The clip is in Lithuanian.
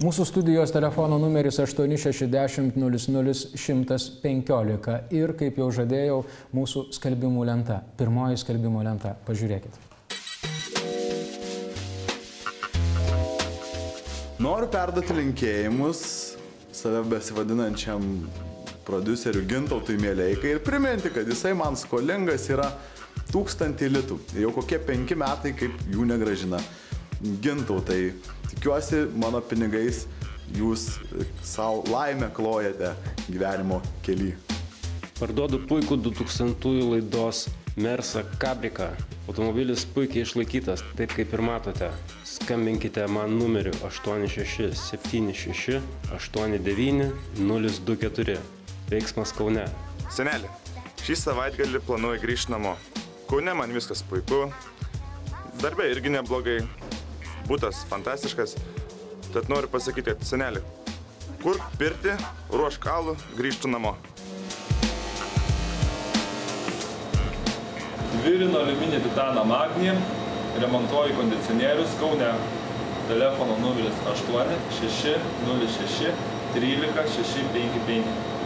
Mūsų studijos telefono numeris 860 00 115 ir, kaip jau žadėjau, mūsų skelbimų lenta. Pirmoji skelbimų lenta. Pažiūrėkit. Noriu perduoti linkėjimus save besivadinančiam prodiuseriu Gintautui Mieleikai ir priminti, kad jisai man skolingas yra 1000 litų. Jau kokie 5 metai, kaip jų negrąžina. Gintautai, tikiuosi, mano pinigais jūs savo laimę klojate gyvenimo kely. Parduodu puikų 2000 laidos Mersa Cabrica. Automobilis puikiai išlaikytas, taip kaip ir matote. Skambinkite man numeriu 8676 89 024. Veiksmas Kaune. Seneli, šį savaitgalį planuoju grįžti namo. Kaune man viskas puiku, darbe irgi neblogai, butas fantastiškas. Tad noriu pasakyti, kad seneli, kur pirti, ruošk alų, grįžtu namo. Virino aliuminį titaną magnį, remontuoju kondicionierius Kaune. Telefono numeris 8 606 13 655.